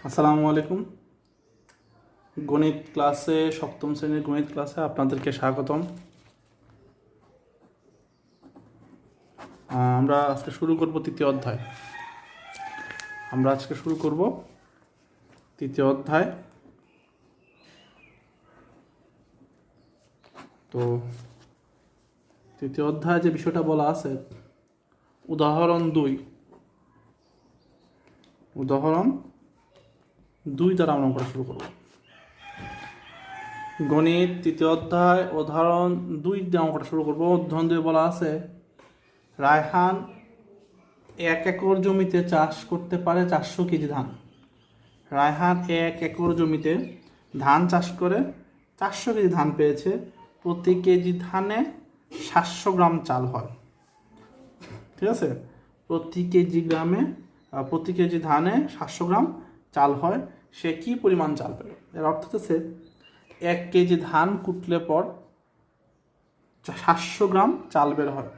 আসসালামু আলাইকুম। গণিত ক্লাসে সপ্তম শ্রেণীর গণিত ক্লাসে আপনাদেরকে স্বাগতম। আমরা আজকে শুরু করব তৃতীয় অধ্যায়। তো তৃতীয় অধ্যায় যে বিষয়টা বলা আছে, উদাহরণ দুই দ্বারা আমরা অঙ্কটা শুরু করব। গণিত তৃতীয় অধ্যায় উদাহরণ 2 দিয়ে অঙ্কটা শুরু করব। উদাহরণ 2 বলা আছে, রায়হান 1 একর জমিতে চাষ করতে পারে 400 কেজি ধান। রায়হান 1 একর জমিতে ধান চাষ করে 400 কেজি ধান পেয়েছে। প্রতি কেজি ধানে 700 গ্রাম চাল হয়। ঠিক আছে, প্রতি কেজি ধানে 700 গ্রাম চাল হয়। সে কি পরিমাণ চাল পেল? এর অর্থ হচ্ছে 1 কেজি ধান কুটলে পর 700 গ্রাম চাল বের হয়,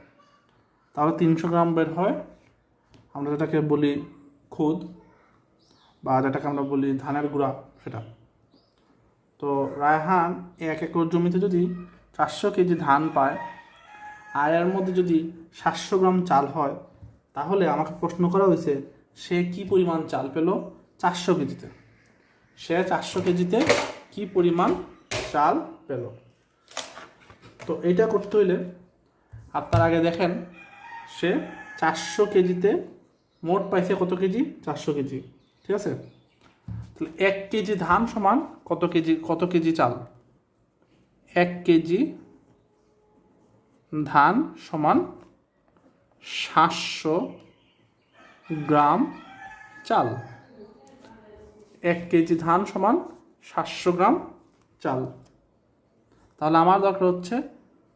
তাহলে 300 গ্রাম বের হয়। আমরা যেটাকে বলি খুদ বা যেটাকে আমরা বলি ধানের গুঁড়া, সেটা। তো রায়হান 1 একর জমিতে যদি 400 কেজি ধান পায় আর এর মধ্যে যদি 700 গ্রাম চাল হয়, তাহলে আমাকে প্রশ্ন করা হয়েছে সে কি পরিমাণ চাল পেল 400 কেজিতে। সে 400 কেজিতে কি পরিমাণ চাল পেল। তো এইটা করতে হইলে আপনার আগে দেখেন সে 400 কেজিতে মোট পাইছে কত কেজি? 400 কেজি। ঠিক আছে, তাহলে 1 কেজি ধান সমান কত কেজি চাল? 1 কেজি ধান সমান 700 গ্রাম চাল। 1 কেজি ধান সমান 700 গ্রাম চাল। তাহলে আমার দরকার হচ্ছে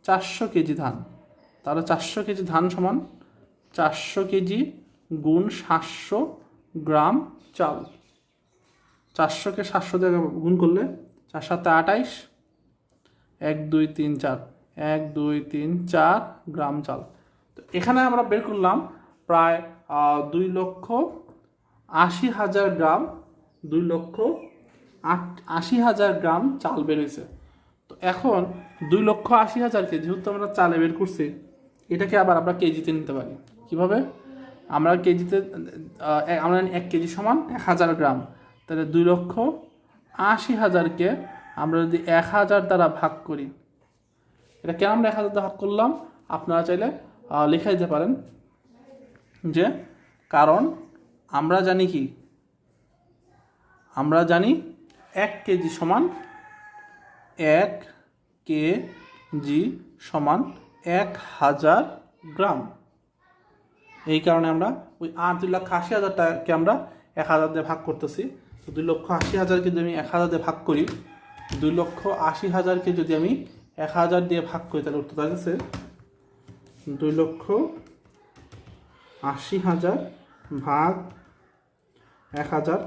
400 কেজি ধান। তাহলে 400 কেজি ধান সমান 400 কেজি গুণ 700 গ্রাম চাল। 400কে 700 দিয়ে গুণ করলে 4 7 28, 1 2 3 4, 1 2 3 4 গ্রাম চাল। তো এখানে আমরা বের করলাম প্রায় 2,80,000 গ্রাম, 2,80,000 গ্রাম চাল বের হয়েছে। তো এখন 2,80,000কে যেহেতু আমরা চালে বের করছি, এটাকে আবার আমরা কেজিতে নিতে পারি। কিভাবে? আমরা কেজিতে আমরা 1 কেজি সমান 1000 গ্রাম, তাহলে 2,80,000কে আমরা যদি 1000 দ্বারা ভাগ করি, এটা কেন আমরা 1000 দ্বারা ভাগ করলাম আপনারা চাইলে লিখে দিতে পারেন, যে কারণ আমরা জানি 1 কেজি সমান 1000 গ্রাম। এই কারণে আমরা ওই 2,80,000টাকে আমরা 1000 দিয়ে ভাগ করতেছি। তো 2,80,000কে যদি আমি 1000 দিয়ে ভাগ করি, 2,80,000কে যদি আমি 1000 দিয়ে ভাগ করি, তাহলে উত্তর আসছে 2,80,000 ভাগ 1000,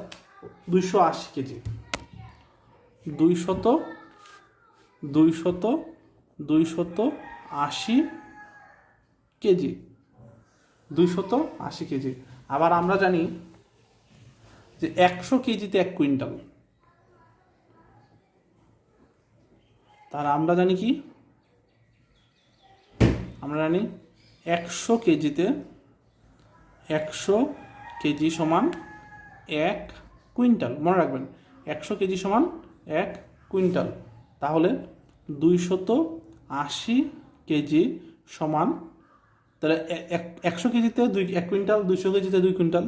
280 কেজি। 280 KG, 280 KG. আবার আমরা জানি যে 100 কেজিতে 1 কুইন্টাল। তাহলে আমরা জানি 100 কেজিতে 100 কেজি সমান 1 কুইন্টাল। মনে রাখবেন 100 কেজি সমান 1 কুইন্টাল। তাহলে 280 কেজি সমান, তাহলে 100 কেজিতে 1 কুইন্টাল, 200 কেজিতে 2 কুইন্টাল,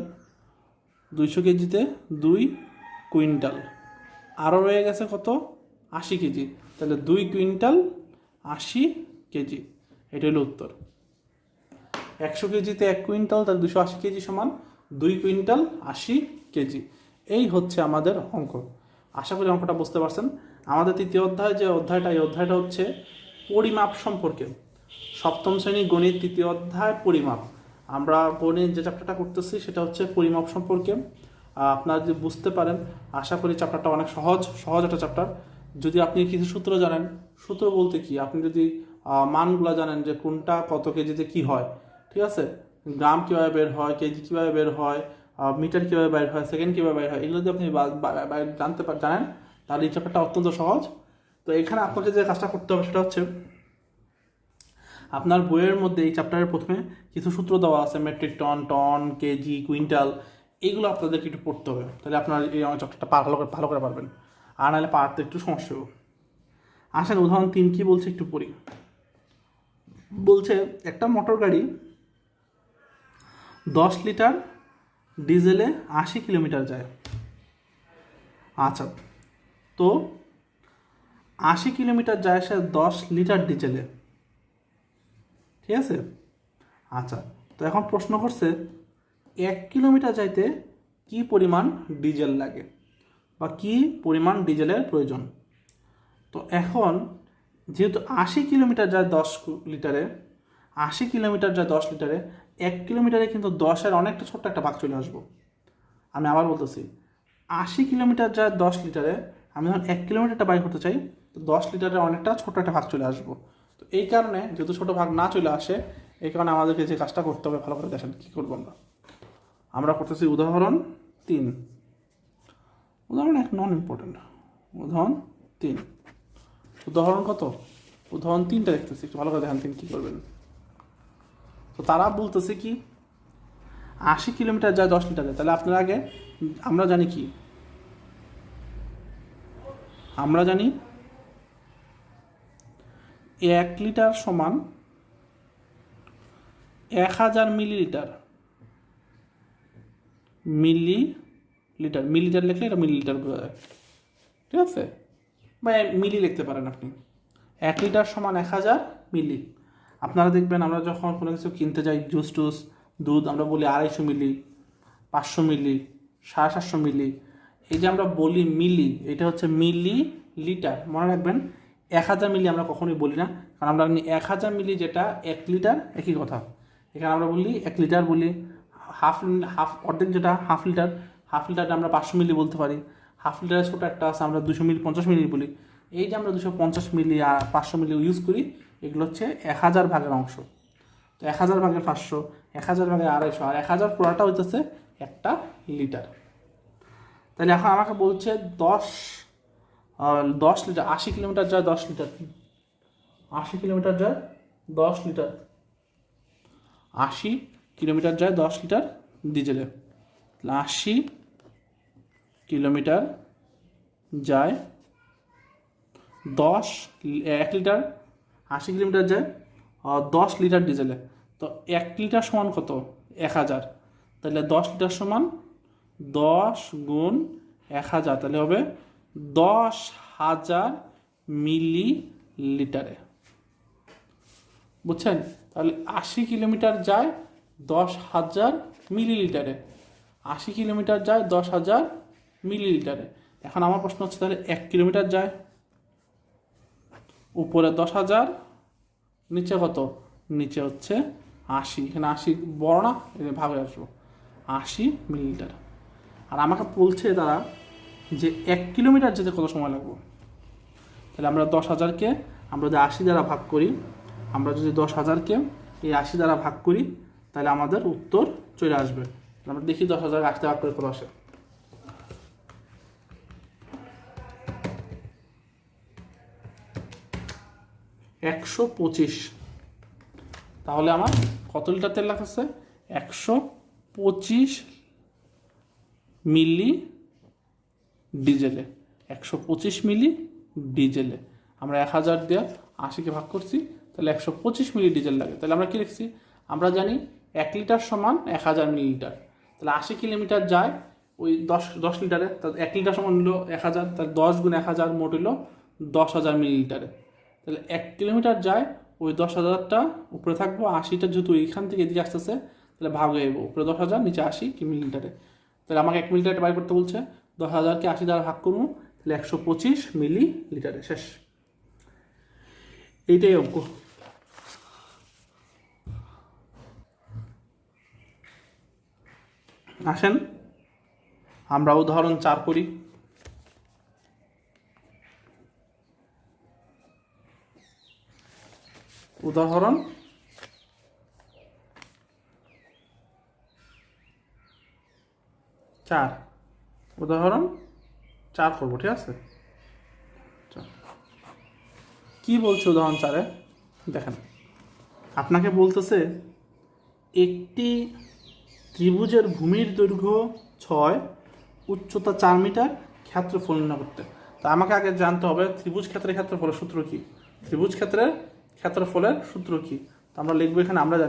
200 কেজিতে 2 কুইন্টাল। আরও রয়ে গেছে কত? 80 কেজি। তাহলে 2 কুইন্টাল 80 কেজি। এটা হলো উত্তর। 100 কেজিতে 1 কুইন্টাল, তাহলে 280 কেজি সমান 2 কুইন্টাল 80 কেজি। এই হচ্ছে আমাদের অঙ্ক। আশা করি অঙ্কটা বুঝতে পারছেন। আমাদের তৃতীয় অধ্যায় এই অধ্যায়টা হচ্ছে পরিমাপ সম্পর্কে। সপ্তম শ্রেণী গণিত তৃতীয় অধ্যায় পরিমাপ। আমরা গণিত যে চ্যাপ্টারটা করতেছি সেটা হচ্ছে পরিমাপ সম্পর্কে। আপনারা যদি বুঝতে পারেন, আশা করি চ্যাপ্টারটা অনেক সহজ একটা চ্যাপ্টার। যদি আপনি কিছু সূত্র জানেন, সূত্র বলতে কি, আপনি যদি মানগুলো জানেন যে কোনটা কত কেজিতে কি হয়, ঠিক আছে, গ্রাম কীভাবে বের হয়, কেজি কীভাবে বের হয়, মিটার কীভাবে বাইর হয়, সেকেন্ড কীভাবে বাইর হয়, এগুলো যদি আপনি জানেন তাহলে এই চ্যাপ্টারটা অত্যন্ত সহজ। তো এখানে আপনাকে যে কাজটা করতে হবে সেটা হচ্ছে আপনার বইয়ের মধ্যে এই চ্যাপ্টারের প্রথমে কিছু সূত্র দেওয়া আছে, metric ton, ton, KG, quintal, এইগুলো আপনাদেরকে একটু পড়তে হবে, তাহলে আপনার এই চ্যাপ্টারটা ভালো করে পারবেন, আর নাহলে পারতে একটু সমস্যা হবে। আসেন উদাহরণ 3 কি বলছে একটু পড়ি। বলছে একটা মোটর গাড়ি 10 লিটার ডিজেলে 80 কিলোমিটার যায়। আচ্ছা, তো 80 কিলোমিটার যায় সে 10 লিটার ডিজেলে, ঠিক আছে? আচ্ছা, তো এখন প্রশ্ন করছে 1 কিলোমিটার যাইতে কি পরিমাণ ডিজেল লাগে বা কি পরিমাণ ডিজেলের প্রয়োজন। তো এখন যেহেতু 80 কিলোমিটার যায় 10 লিটারে, 80 কিলোমিটার যায় 10 লিটারে, 1 কিলোমিটারে কিন্তু 10-এর অনেকটা ছোট্ট একটা ভাগ চলে আসবো। আমি আবার বলতেছি, 80 কিলোমিটার যায় 10 লিটারে, আমি যখন 1 কিলোমিটারটা বাইর করতে চাই, তো 10 লিটারের অনেকটা ছোট একটা ভাগ চলে আসবো। তো এই কারণে যেহেতু ছোটো ভাগ না চলে আসে, এই কারণে আমাদেরকে যে কাজটা করতে হবে, ভালো করে দেখেন কী করবো আমরা করতেছি উদাহরণ 3। উদাহরণ 1 নন ইম্পর্টেন্ট, উদাহরণ 3। উদাহরণ কত? উদাহরণ 3টা দেখতেছি, একটু ভালো করে দেখেন 3 কী করবেন। তো তারা বলতেছে কি 80 কিলোমিটার যায় 10 লিটারে, তাহলে আপনার আগে আমরা জানি কি, আমরা জানি 1 লিটার সমান 1000 মিলিলিটার। মিলিলিটার লিখলে এটা মিলিলিটার বোঝা যায়, ঠিক আছে? বা মিলি লিখতে পারেন আপনি। 1 লিটার সমান 1000 মিলি। আপনারা দেখবেন আমরা যখন কোনো কিছু কিনতে যাই, জুস টুস, দুধ, আমরা বলি 250 মিলি, 500 মিলি, 750 মিলি। এই যে আমরা বলি মিলি, এটা হচ্ছে মিলি লিটার। মনে রাখবেন 1000 মিলি আমরা কখনোই বলি না, কারণ আমরা 1000 মিলি যেটা 1 লিটার একই কথা। এখানে আমরা বলি 1 লিটার বলি, হাফ অর্ধেক যেটা হাফ লিটারটা আমরা 500 মিলি বলতে পারি। হাফ লিটারের ছোটো একটা আছে আমরা 200 মিলি, 50 মিলি বলি। এই যে আমরা 250 মিলি আর 500 মিলি ইউজ করি, এগুলো হচ্ছে 1000 ভাগের অংশ। তো 1000 ভাগের 500, 1000 ভাগের 250, আর 1000 পুরাটা হইতেছে 1 লিটার। তাহলে এখন আমাকে বলছে 10 লিটার, 80 কিলোমিটার যায় 10 লিটার, 80 কিলোমিটার যায় 10 লিটার, 80 কিলোমিটার যায় 10 লিটার ডিজেলে। 80 কিলোমিটার যায় 1 লিটার, 80 কিলোমিটার যায় 10 লিটার ডিজেলে। তো 1 লিটার সমান কত? 1000। তাহলে 10 লিটার সমান 10 গুণ 1000, তাহলে হবে 10,000 মিলি লিটারে। বুঝছেন? তাহলে 80 কিলোমিটার যায় 10,000 মিলিলিটারে, 80 কিলোমিটার যায় 10,000 মিলিলিটারে। এখন আমার প্রশ্ন হচ্ছে তাহলে 1 কিলোমিটার যায়, উপরে 10,000, নিচে কত? নিচে হচ্ছে 80। এখানে 80 বড় না, ভাবে আসবো 80 মিলিলিটার। আর আমাকে বলছে তারা যে 1 কিলোমিটার যেতে কত সময় লাগবে। তাহলে আমরা 10,000কে আমরা যদি 80 দ্বারা ভাগ করি, আমরা যদি 10,000কে এই 80 দ্বারা ভাগ করি, তাহলে আমাদের উত্তর চলে আসবে। আমরা দেখি 10,000 80 ভাগ করে কত আসে। 125। তাহলে আমার কত লিটার তেল লাগতেছে? 125 মিলি ডিজেলে, 125 মিলি ডিজেলে। আমরা 1000 দিয়ে 80কে ভাগ করছি, তাহলে 125 মিলি ডিজেল লাগে। তাহলে আমরা কি লিখছি? আমরা জানি 1 লিটার সমান 1000 মিলিলিটার। তাহলে 80 কিলোমিটার যায় ওই 10 লিটারে, তাহলে 1 লিটার সমান হলো 1000, তাহলে 10 গুণ 1000 মোট হলো 10,000 মিলিলিটারে। তাহলে 1 কিলোমিটার যায় ওই 10,000টা উপরে থাকবো, 80টা যেহেতু এইখান থেকে এদিকে আসতেছে, তাহলে ভাগ হয়ে যাবো, উপরে 10,000 নিচে 80 কি মিলিলিটারে। তাহলে আমাকে 1 মিলিলিটার বাইর করতে বলছে, 10,000কে 80 দ্বারা ভাগ করবো, তাহলে 125 মিলিলিটারে। শেষ, এইটাই অঙ্ক। আসেন আমরা উদাহরণ 4 করি। উদাহরণ 4। 4, উদাহরণ 4 করবো, ঠিক আছে? কি বলছে উদাহরণ 4-এ? দেখেন, আপনাকে বলতেছে একটি ত্রিভুজের ভূমির দৈর্ঘ্য 6, উচ্চতা 4 মিটার, ক্ষেত্রফল নির্ণয় করতে। তা আমাকে আগে জানতে হবে ত্রিভুজ ক্ষেত্রের ক্ষেত্রফলের সূত্র কি। ত্রিভুজ ক্ষেত্রের ক্ষেত্রফলের সূত্র কি? তো আমরা লিখবো এখানে, আমরা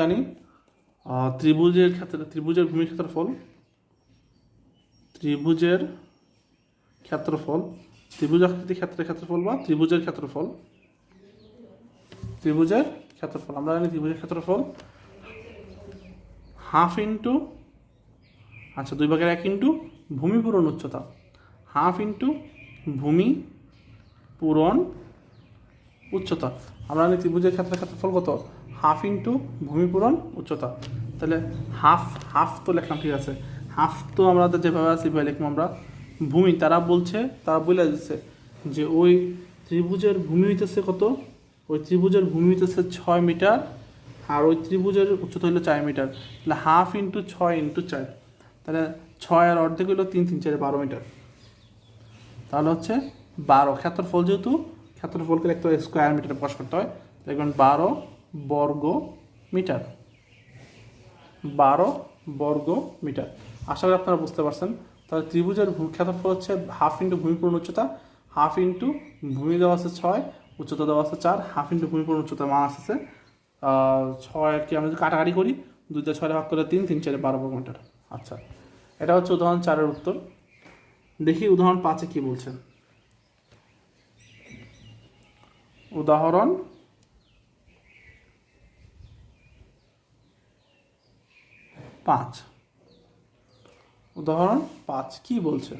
জানি ত্রিভুজের ক্ষেত্রে ত্রিভুজের ভূমির ক্ষেত্রফল, ত্রিভুজের আকৃতি ক্ষেত্রের ক্ষেত্রফল বা ত্রিভুজের ক্ষেত্রফল, আমরা জানি ত্রিভুজের ক্ষেত্রফল হাফ ইন্টু, আচ্ছা 2/1 ইন্টু ভূমি পূরণ উচ্চতা, হাফ ইন্টু ভূমি পূরণ উচ্চতা। আমরা জানি ত্রিভুজের ক্ষেত্রফল কত? হাফ ইন্টু ভূমি পূরণ উচ্চতা। তাহলে হাফ তো লিখলাম, ঠিক আছে। হাফ তো আমাদের যেভাবে আছে সেভাবে লিখবো আমরা। ভূমি তারা বলে দিচ্ছে যে ওই ত্রিভুজের ভূমি হইতেছে কত? ওই ত্রিভুজের ভূমি হইতেছে 6 মিটার, আর ওই ত্রিভুজের উচ্চতা হলো 4 মিটার। তাহলে হাফ ইন্টু 6 ইন্টু 4, তাহলে 6 আর অর্ধেক হলো 3, 3 4 12 মিটার। তাহলে হচ্ছে 12 ক্ষেত্রফল, যেহেতু ক্ষেত্রফলকে লিখতে হয় স্কোয়ার মিটারে প্রকাশ করতে হয়, দেখবেন 12 বর্গ মিটার, 12 বর্গ মিটার। আশা করি আপনারা বুঝতে পারছেন। তাহলে ত্রিভুজের ক্ষেত্রফল হচ্ছে হাফ ইন্টু ভূমি পূরণ উচ্চতা, হাফ ইন্টু ভূমি দেওয়া আছে 6, উচ্চতা দেওয়া আছে 4, হাফ ইন্টু ভূমি পূরণ উচ্চতা মান আসছে 6 কি আমরা যদি কাটাকাটি করি 2 দিয়ে 6 ভাগ করে 3, 3 4 12 বর্গ মিটার। আচ্ছা, এটা হচ্ছে উদাহরণ 4-এর উত্তর। দেখি উদাহরণ 5-এ কি বলছেন। উদাহরণ 5, উদাহরণ 5 কি বলছে?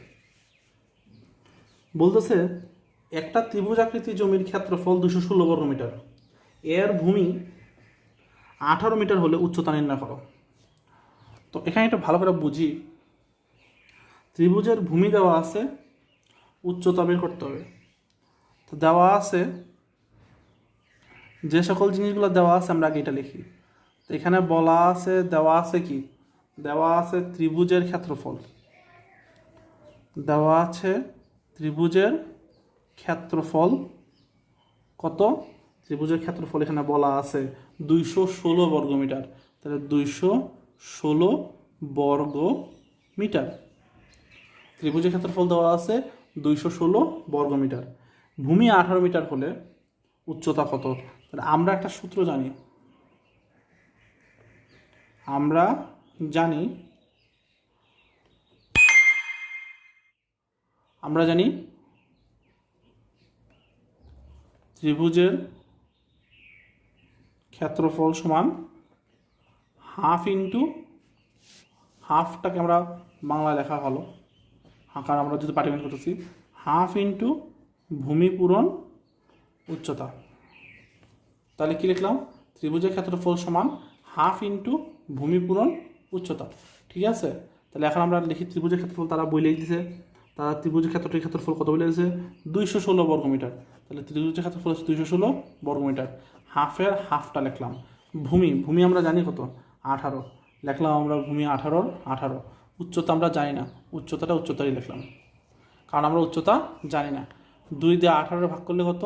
বলতেছে একটা ত্রিভুজ আকৃতি জমির ক্ষেত্রফল 216 বর্গ মিটার, এর ভূমি 18 মিটার হলে উচ্চতা নির্ণয় করো। তো এখানে একটু ভালো করে বুঝি, ত্রিভুজের ভূমি দেওয়া আছে, উচ্চতা বের করতে হবে। তো দেওয়া আছে, যে সকল জিনিসগুলো দেওয়া আছে আমরা আগে এটা লিখি। তো এখানে বলা আছে, দেওয়া আছে কি? দেওয়া আছে ত্রিভুজের ক্ষেত্রফল, দেওয়া আছে ত্রিভুজের ক্ষেত্রফল কত? ত্রিভুজের ক্ষেত্রফল এখানে বলা আছে 216 বর্গ মিটার। তাহলে 216 বর্গ মিটার। ত্রিভুজের ক্ষেত্রফল দেওয়া আছে 216 বর্গ মিটার। ভূমি 18 মিটার হলে উচ্চতা কত? তাহলে আমরা একটা সূত্র জানি, আমরা জানি ত্রিভুজের ক্ষেত্রফল সমান হাফ ইন্টু, হাফটাকে আমরা বাংলায় লেখা ভালো, কারণ আমরা যদি পাটিগণিত করতেছি, হাফ ইন্টু ভূমি পূরণ উচ্চতা। তাহলে কি লিখলাম? ত্রিভুজের ক্ষেত্রফল সমান হাফ ইন্টু ভূমি পূরণ উচ্চতা, ঠিক আছে। তাহলে এখন আমরা লিখি ত্রিভুজের ক্ষেত্রফল, তারা বলেই দিছে, তারা ত্রিভুজের ক্ষেত্রফল কত বলে দিয়েছে? 216 বর্গ মিটার। তাহলে ত্রিভুজের ক্ষেত্রফল হচ্ছে 216 বর্গ মিটার। হাফের হাফটা লিখলাম। ভূমি আমরা জানি কত? 18 লিখলাম আমরা, ভূমি 18। উচ্চতা আমরা জানি না, উচ্চতাই লিখলাম, কারণ আমরা উচ্চতা জানি না। 2 দিয়ে 18 ভাগ করলে কত?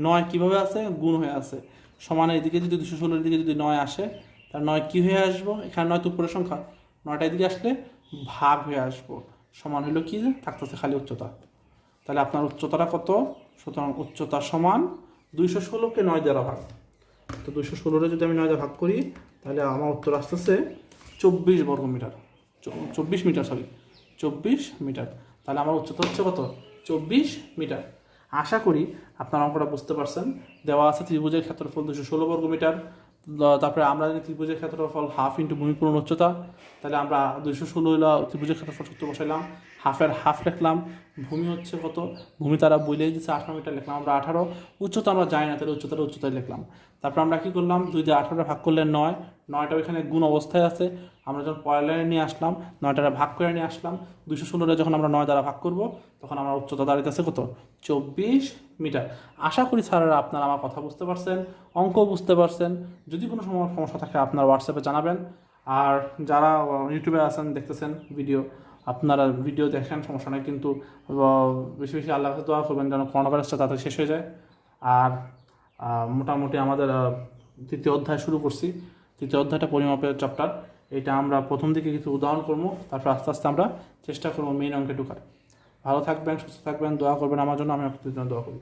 9 কীভাবে আছে? গুণ হয়ে আছে। সমান এদিকে যদি 216 দিকে যদি 9 আসে, তার 9 কী হয়ে আসবো? এখানে 9 তো উপরের সংখ্যা, 9টা এদিকে আসলে ভাগ হয়ে আসবো। সমান হলো কি? থাকতেছে খালি উচ্চতা। তাহলে আপনার উচ্চতাটা কত? সুতরাং উচ্চতা সমান 216কে 9 দ্বারা ভাগ। তো 216টা যদি আমি 9 দ্বারা ভাগ করি, তাহলে আমার উত্তর আসতেছে 24 বর্গ মিটার, 24 মিটার। তাহলে আমার উচ্চতা হচ্ছে কত? 24 মিটার। আশা করি আপনারা অঙ্কটা বুঝতে পারছেন। দেওয়া আছে ত্রিভুজের ক্ষেত্রফল 216 বর্গ মিটার। তারপরে আমরা যদি ত্রিভুজের ক্ষেত্রফল হাফ ইন্টু ভূমি পূরণ উচ্চতা, তাহলে আমরা 216 হলো ত্রিভুজের ক্ষেত্রফল সূত্র বসাইলাম, হাফের হাফ লিখলাম। ভূমি হচ্ছে কত? ভূমি তারা বলেই দিচ্ছে 18 মিটার, লিখলাম আমরা 18। উচ্চতা আমরা জানি না, তাহলে উচ্চতায় লিখলাম। তারপর আমরা কী করলাম? 2 দিয়ে 18 ভাগ করলে 9, 9টা ওইখানে গুণ অবস্থায় আছে, আমরা যখন পরের লাইনে নিয়ে আসলাম 9টারে ভাগ করে নিয়ে আসলাম, 216টা যখন আমরা 9 দ্বারা ভাগ করব তখন আমার উচ্চতা দাঁড়াইতেছে কত? 24 মিটার। আশা করি স্যারেরা আপনারা আমার কথা বুঝতে পারছেন, অঙ্ক বুঝতে পারছেন। যদি কোনো সমস্যা থাকে আপনারা হোয়াটসঅ্যাপে জানাবেন। আর যারা ইউটিউবে আছেন দেখতেছেন ভিডিও, আপনারা ভিডিও দেখেন, সমস্যা নেই, কিন্তু বেশি বেশি আল্লাহর কাছে দোয়া করবেন যেন করোনা ভাইরাসটা তাড়াতাড়ি শেষ হয়ে যায়। আর মোটামুটি আমাদের তৃতীয় অধ্যায় শুরু করছি। তৃতীয় অধ্যায়টা পরিমাপের চ্যাপ্টার। এটা আমরা প্রথম দিকে কিছু উদাহরণ করবো, তারপর আস্তে আস্তে আমরা চেষ্টা করবো মেইন অঙ্কে ঢোকার। ভালো থাকবেন, সুস্থ থাকবেন, দোয়া করবেন আমার জন্য, আমি আপনাদের জন্য দোয়া করি।